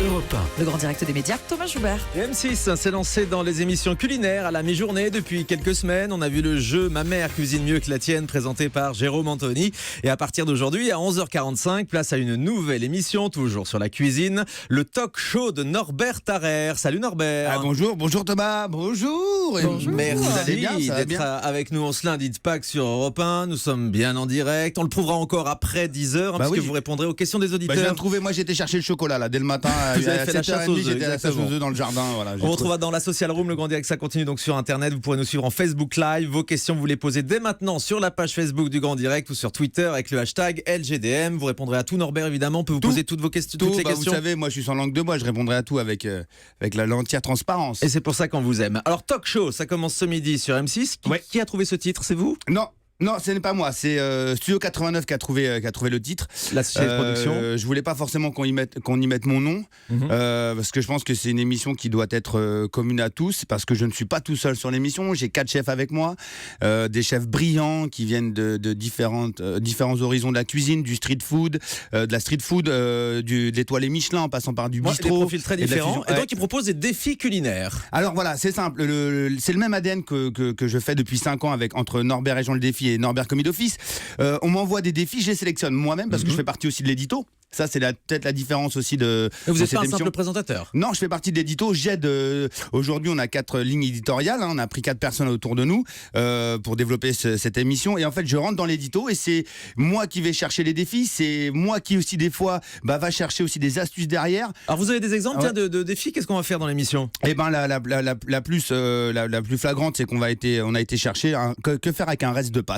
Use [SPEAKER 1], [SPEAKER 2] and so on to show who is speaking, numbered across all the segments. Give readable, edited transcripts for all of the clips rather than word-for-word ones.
[SPEAKER 1] Europe 1.
[SPEAKER 2] Le grand direct des médias, Thomas Joubert.
[SPEAKER 3] Et M6 s'est lancé dans les émissions culinaires à la mi-journée depuis quelques semaines. On a vu le jeu Ma mère cuisine mieux que la tienne présenté par Jérôme Anthony. Et à partir d'aujourd'hui, à 11h45, place à une nouvelle émission, toujours sur la cuisine, le talk show de Norbert Tarrer. Salut Norbert.
[SPEAKER 4] Bonjour Thomas, bonjour.
[SPEAKER 3] Merci
[SPEAKER 4] Vous allez bien, ça va
[SPEAKER 3] d'être
[SPEAKER 4] bien.
[SPEAKER 3] avec nous en ce lundi de Pâques sur Europe 1. Nous sommes bien en direct. On le prouvera encore après 10h, puisque vous répondrez aux questions des auditeurs.
[SPEAKER 4] Je viens de trouver, moi j'étais chercher le chocolat là, dès le matin.
[SPEAKER 3] Vous avez fait la chasse aux œufs,
[SPEAKER 4] j'étais à la chasse
[SPEAKER 3] exactement.
[SPEAKER 4] aux œufs dans le jardin. Voilà,
[SPEAKER 3] On retrouvera dans la Social Room, le grand direct, ça continue donc sur Internet. Vous pourrez nous suivre en Facebook Live. Vos questions, vous les posez dès maintenant sur la page Facebook du Grand Direct ou sur Twitter avec le hashtag LGDM. Vous répondrez à tout, Norbert, évidemment. On peut vous poser toutes vos questions, toutes les questions.
[SPEAKER 4] Vous savez, moi je suis sans langue de bois, je répondrai à tout avec l'entière transparence.
[SPEAKER 3] Et c'est pour ça qu'on vous aime. Alors, talk show, ça commence ce midi sur M6. Qui a trouvé ce titre? C'est vous?
[SPEAKER 4] Non, ce n'est pas moi, c'est Studio 89 qui a trouvé le titre.
[SPEAKER 3] La société de production.
[SPEAKER 4] Je voulais pas forcément qu'on y mette mon nom, parce que je pense que c'est une émission qui doit être commune à tous, parce que je ne suis pas tout seul sur l'émission. J'ai 4 chefs avec moi, des chefs brillants qui viennent de différents horizons de la cuisine, du street food, de la street food, de l'étoilé Michelin, en passant par du bistrot.
[SPEAKER 3] Des profils très différents. Et donc, ils proposent des défis culinaires.
[SPEAKER 4] Alors voilà, c'est simple. C'est le même ADN que je fais depuis 5 ans entre Norbert et Jean le Défi et Norbert Commis d'Office. On m'envoie des défis, je les sélectionne moi-même parce que je fais partie aussi de l'édito. Ça, c'est peut-être la différence aussi de.
[SPEAKER 3] Vous n'êtes
[SPEAKER 4] cette
[SPEAKER 3] pas un
[SPEAKER 4] émission.
[SPEAKER 3] simple présentateur?
[SPEAKER 4] Non, je fais partie de l'édito. J'aide. Aujourd'hui, on a 4 lignes éditoriales. On a pris 4 personnes autour de nous pour développer cette émission. Et en fait, je rentre dans l'édito et c'est moi qui vais chercher les défis. C'est moi qui aussi des fois va chercher aussi des astuces derrière.
[SPEAKER 3] Alors, vous avez des exemples de défis? Qu'est-ce qu'on va faire dans l'émission?
[SPEAKER 4] Eh ben, la plus flagrante, c'est qu'on a été chercher que faire avec un reste de pâtes.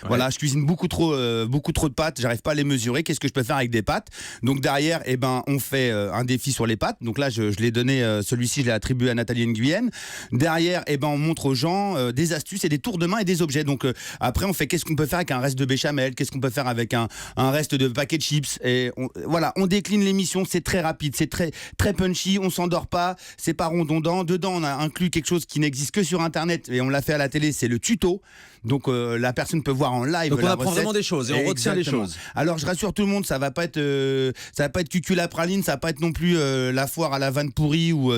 [SPEAKER 4] Ouais. Voilà, je cuisine beaucoup trop de pâtes, j'arrive pas à les mesurer. Qu'est-ce que je peux faire avec des pâtes? Donc derrière, on fait un défi sur les pâtes. Donc là, je l'ai donné, celui-ci, je l'ai attribué à Nathalie Nguyen. Derrière, on montre aux gens des astuces et des tours de main et des objets. Donc après, on fait qu'est-ce qu'on peut faire avec un reste de béchamel, qu'est-ce qu'on peut faire avec un reste de paquet de chips. Et on décline l'émission. C'est très rapide, c'est très très punchy. On s'endort pas, c'est pas redondant. Dedans, on a inclus quelque chose qui n'existe que sur Internet et on l'a fait à la télé. C'est le tuto. Donc la personne peut voir en live.
[SPEAKER 3] Donc on
[SPEAKER 4] la
[SPEAKER 3] apprend
[SPEAKER 4] recette.
[SPEAKER 3] vraiment des choses et on retient les choses.
[SPEAKER 4] Alors je rassure tout le monde, ça va pas être cucul à praline, ça va pas être non plus la foire à la vanne pourrie ou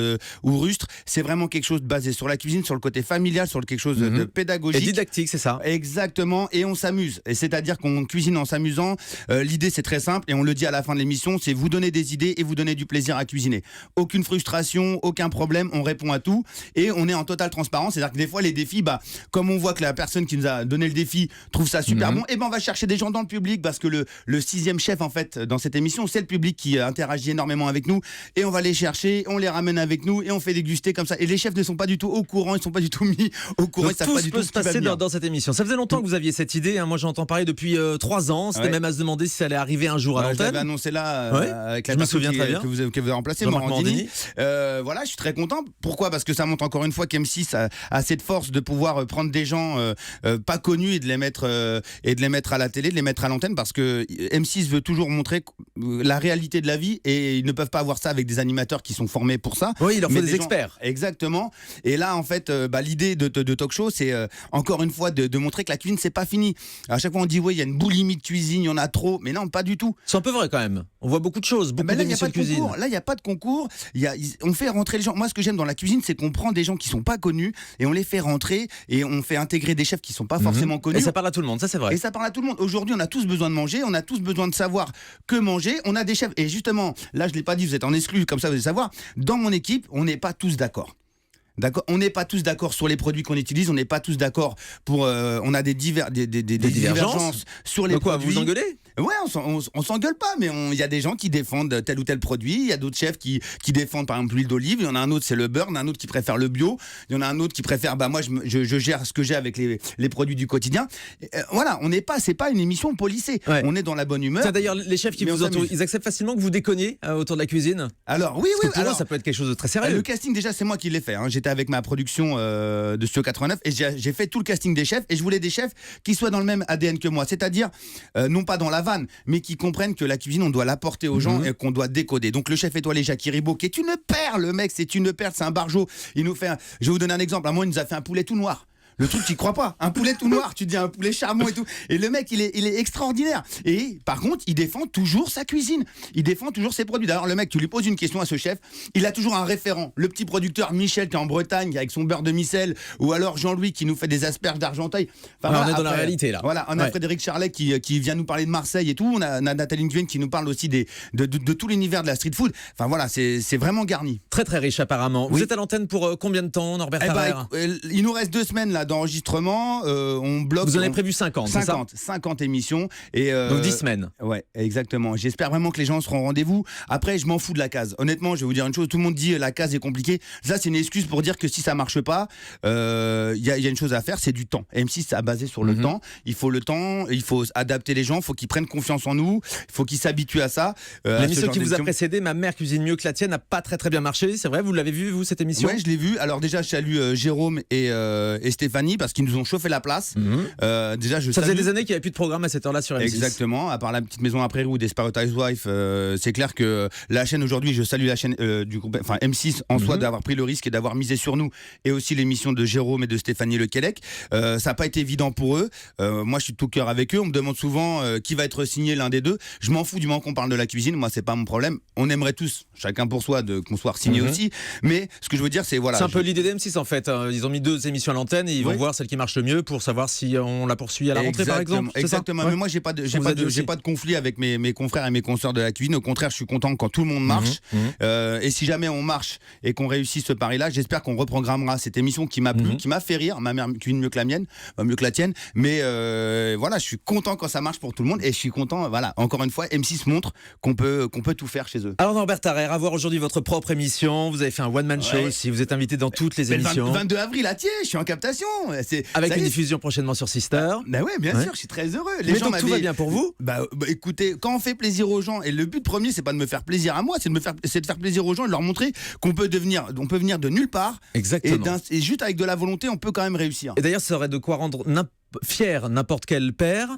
[SPEAKER 4] rustre. C'est vraiment quelque chose basé sur la cuisine, sur le côté familial, sur quelque chose de pédagogique.
[SPEAKER 3] Et didactique, c'est ça.
[SPEAKER 4] Exactement, et on s'amuse. Et c'est-à-dire qu'on cuisine en s'amusant. L'idée c'est très simple et on le dit à la fin de l'émission, c'est vous donner des idées et vous donner du plaisir à cuisiner. Aucune frustration, aucun problème, on répond à tout et on est en totale transparence. C'est-à-dire que des fois les défis, comme on voit que la personne qui nous a donné le défi trouve ça super bon, et on va chercher des gens dans le public parce que le 6e chef en fait dans cette émission, c'est le public qui interagit énormément avec nous et on va les chercher, on les ramène avec nous et on fait déguster comme ça. Et les chefs ne sont pas du tout au courant, ils sont pas du tout mis au courant.
[SPEAKER 3] Donc, tout peut se passer dans cette émission. Ça faisait longtemps que vous aviez cette idée. Moi, j'entends parler depuis 3 ans. C'était même à se demander si ça allait arriver un jour à l'antenne.
[SPEAKER 4] Je l'avais annoncé là avec la
[SPEAKER 3] personne
[SPEAKER 4] que vous avez remplacé, Morandini. Voilà, je suis très content. Pourquoi? Parce que ça montre encore une fois qu'M6 a cette force de pouvoir prendre des gens pas connus et de les mettre à la télé, de les mettre à l'antenne, parce que M6 veut toujours montrer la réalité de la vie et ils ne peuvent pas avoir ça avec des animateurs qui sont formés pour ça.
[SPEAKER 3] Oui, il leur faut des experts.
[SPEAKER 4] Exactement. Et là, en fait, l'idée de talk show, c'est encore une fois de montrer que la cuisine, c'est pas fini. À chaque fois, on dit il y a une boulimie de cuisine, il y en a trop, mais non, pas du tout.
[SPEAKER 3] C'est un peu vrai quand même. On voit beaucoup de choses, beaucoup d'émissions de cuisine.
[SPEAKER 4] Là, il n'y a pas de concours. On fait rentrer les gens. Moi, ce que j'aime dans la cuisine, c'est qu'on prend des gens qui sont pas connus et on les fait rentrer et on fait intégrer des chefs qui sont pas forcément connus.
[SPEAKER 3] Et ça parle à tout le monde, ça c'est vrai.
[SPEAKER 4] Et ça parle à tout le monde. Aujourd'hui, on a tous besoin de manger, on a tous besoin de savoir que manger. On a des chefs. Et justement, là, je l'ai pas dit, vous êtes en exclu, comme ça, vous allez savoir. Dans mon équipe, on n'est pas tous d'accord. D'accord, on n'est pas tous d'accord sur les produits qu'on utilise, on n'est pas tous d'accord pour. On a des divergences sur les produits.
[SPEAKER 3] Vous vous engueulez?
[SPEAKER 4] Ouais, on s'engueule pas, mais il y a des gens qui défendent tel ou tel produit. Il y a d'autres chefs qui défendent par exemple l'huile d'olive. Il y en a un autre, c'est le beurre. Il y en a un autre qui préfère le bio. Il y en a un autre qui préfère. Moi, je gère ce que j'ai avec les produits du quotidien. Voilà, c'est pas une émission policée. Ouais. On est dans la bonne humeur.
[SPEAKER 3] D'ailleurs, les chefs qui vous entourent, ils acceptent facilement que vous déconniez autour de la cuisine?
[SPEAKER 4] Alors oui.
[SPEAKER 3] Alors ça peut être quelque chose de très sérieux.
[SPEAKER 4] Le casting, déjà, c'est moi qui l'ai fait. J'étais avec ma production de Studio 89 et j'ai fait tout le casting des chefs et je voulais des chefs qui soient dans le même ADN que moi, c'est-à-dire non pas dans la vanne, mais qui comprennent que la cuisine on doit l'apporter aux gens et qu'on doit décoder. Donc le chef étoilé Jacques Ribot, qui est une perle, le mec, c'est une perle, c'est un barjot. Je vais vous donner un exemple. À moi, il nous a fait un poulet tout noir. Le truc, tu y crois pas. Un poulet tout noir, tu te dis un poulet charmant et tout. Et le mec, il est extraordinaire. Et par contre, il défend toujours sa cuisine. Il défend toujours ses produits. D'ailleurs, le mec, tu lui poses une question à ce chef, il a toujours un référent. Le petit producteur Michel qui est en Bretagne avec son beurre de micelle, ou alors Jean-Louis qui nous fait des asperges d'Argenteuil.
[SPEAKER 3] Enfin, on est dans la réalité là.
[SPEAKER 4] Voilà, on a Frédéric Charlet qui vient nous parler de Marseille et tout. On a Nathalie Nguyen qui nous parle aussi de tout l'univers de la street food. Enfin voilà, c'est vraiment garni.
[SPEAKER 3] Très très riche apparemment.
[SPEAKER 4] Oui.
[SPEAKER 3] Vous êtes à l'antenne pour combien de temps, Norbert Tarrer?
[SPEAKER 4] Il nous reste 2 semaines là d'enregistrement. On bloque.
[SPEAKER 3] Vous en avez prévu 50, c'est ça?
[SPEAKER 4] 50 émissions. Et
[SPEAKER 3] donc 10 semaines.
[SPEAKER 4] Ouais, exactement. J'espère vraiment que les gens seront au rendez-vous. Après, je m'en fous de la case. Honnêtement, je vais vous dire une chose. Tout le monde dit la case est compliquée. Ça, c'est une excuse pour dire que si ça marche pas, y a une chose à faire, c'est du temps. M6, c'est basé sur le temps. Il faut le temps. Il faut adapter les gens. Il faut qu'ils prennent confiance en nous. Il faut qu'ils s'habituent à ça.
[SPEAKER 3] L'émission qui vous a précédé, Ma mère cuisine mieux que la tienne, n'a pas très très bien marché. C'est vrai, vous l'avez vu, vous, cette émission?
[SPEAKER 4] Ouais, je l'ai vu. Alors déjà, je salue Jérôme et Stéphanie parce qu'ils nous ont chauffé la place. Déjà, ça
[SPEAKER 3] faisait des années qu'il n'y avait plus de programme à cette heure-là sur M6.
[SPEAKER 4] Exactement. À part La Petite Maison à Prairie ou Desperate Housewives, c'est clair que la chaîne aujourd'hui, je salue la chaîne du groupe, enfin M6 en soi, d'avoir pris le risque et d'avoir misé sur nous, et aussi l'émission de Jérôme et de Stéphanie Lequelec. Ça n'a pas été évident pour eux. Moi, je suis de tout cœur avec eux. On me demande souvent qui va être signé l'un des deux. Je m'en fous du moment qu'on parle de la cuisine. Moi, c'est pas mon problème. On aimerait tous, chacun pour soi, qu'on soit signé aussi. Mais ce que je veux dire, c'est voilà.
[SPEAKER 3] C'est un peu l'idée d'M6 en fait. Ils ont mis 2 émissions à l'antenne et ils vont voir celle qui marche le mieux pour savoir si on la poursuit à la rentrée, par exemple.
[SPEAKER 4] Exactement. Mais moi, j'ai pas de conflit avec mes confrères et mes consoeurs de la cuisine. Au contraire, je suis content quand tout le monde marche. Et si jamais on marche et qu'on réussit ce pari-là, j'espère qu'on reprogrammera cette émission qui m'a plu, qui m'a fait rire. Ma mère cuisine mieux que la mienne, mieux que la tienne. Mais voilà, je suis content quand ça marche pour tout le monde et je suis content. Voilà, encore une fois, M6 montre qu'on peut tout faire chez eux.
[SPEAKER 3] Alors Norbert Tarrer, à voir aujourd'hui votre propre émission. Vous avez fait un one-man show aussi. Vous êtes invité dans toutes les émissions.
[SPEAKER 4] Le 22 avril, à Thiers, je suis en captation.
[SPEAKER 3] Avec une diffusion prochainement sur Sister.
[SPEAKER 4] Bah ouais, bien sûr, je suis très heureux.
[SPEAKER 3] Mais donc tout va bien pour vous?
[SPEAKER 4] Bah écoutez, quand on fait plaisir aux gens, et le but premier, c'est pas de me faire plaisir à moi, c'est de faire plaisir aux gens et de leur montrer qu'on peut venir de nulle part.
[SPEAKER 3] Exactement.
[SPEAKER 4] Et juste avec de la volonté, on peut quand même réussir.
[SPEAKER 3] Et d'ailleurs, ça aurait de quoi rendre fier n'importe quel père.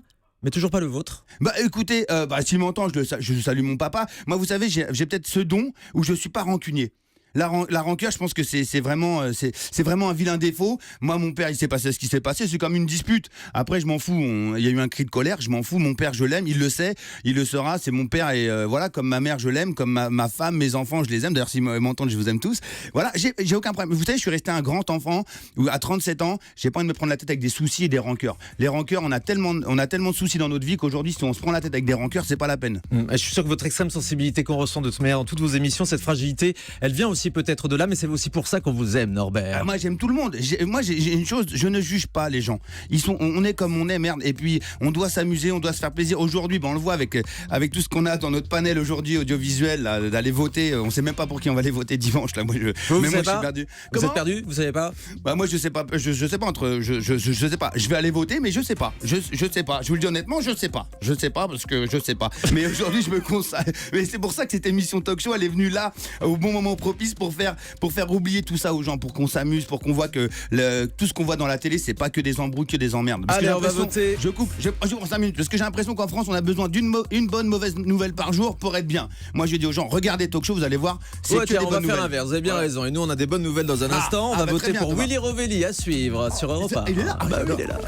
[SPEAKER 3] Mais toujours pas le vôtre.
[SPEAKER 4] Bah écoutez, s'il m'entend, je salue mon papa. Moi, vous savez, j'ai peut-être ce don où je suis pas rancunier. La rancœur, je pense que c'est vraiment un vilain défaut. Moi, mon père, il s'est passé ce qui s'est passé. C'est comme une dispute. Après, je m'en fous. Il y a eu un cri de colère. Je m'en fous. Mon père, je l'aime. Il le sait. Il le saura. C'est mon père. Et voilà, comme ma mère, je l'aime. Comme ma femme, mes enfants, je les aime. D'ailleurs, s'ils m'entendent, je vous aime tous. Voilà, j'ai aucun problème. Vous savez, je suis resté un grand enfant où, à 37 ans, j'ai pas envie de me prendre la tête avec des soucis et des rancœurs. Les rancœurs, on a tellement de soucis dans notre vie qu'aujourd'hui, si on se prend la tête avec des rancœurs, c'est pas la peine.
[SPEAKER 3] Je suis sûr que votre extrême sensibilité qu'on ressent de toute manière dans toutes vos émissions, cette fragilité, elle vient aussi peut-être de là, mais c'est aussi pour ça qu'on vous aime, Norbert.
[SPEAKER 4] Moi, j'aime tout le monde. Moi, j'ai une chose, je ne juge pas les gens. On est comme on est, merde. Et puis, on doit s'amuser, on doit se faire plaisir. Aujourd'hui, on le voit avec tout ce qu'on a dans notre panel aujourd'hui audiovisuel, là, d'aller voter. On sait même pas pour qui on va aller voter dimanche. Là, moi, je suis perdu.
[SPEAKER 3] Vous êtes perdu? Vous savez pas?
[SPEAKER 4] Bah, moi, je sais pas. Je sais pas je sais pas. Je vais aller voter, mais je sais pas. Je sais pas. Je vous le dis honnêtement, je sais pas. Je sais pas parce que je sais pas. Mais aujourd'hui, je me consacre. Mais c'est pour ça que cette émission talk show, elle est venue là au bon moment propice pour faire oublier tout ça aux gens, pour qu'on s'amuse, pour qu'on voit que tout ce qu'on voit dans la télé, c'est pas que des embrouilles, que des emmerdes. Parce
[SPEAKER 3] allez,
[SPEAKER 4] que
[SPEAKER 3] on va voter.
[SPEAKER 4] Je coupe en 5 minutes. Parce que j'ai l'impression qu'en France, on a besoin une bonne mauvaise nouvelle par jour pour être bien. Moi, je dis aux gens, regardez talk show, vous allez voir, c'est que des bonnes nouvelles.
[SPEAKER 3] On va faire l'inverse, vous avez bien raison. Et nous, on a des bonnes nouvelles dans un instant. On va voter pour Willy Rovelli à suivre sur Europe 1.
[SPEAKER 4] Il est là.
[SPEAKER 3] Il est là.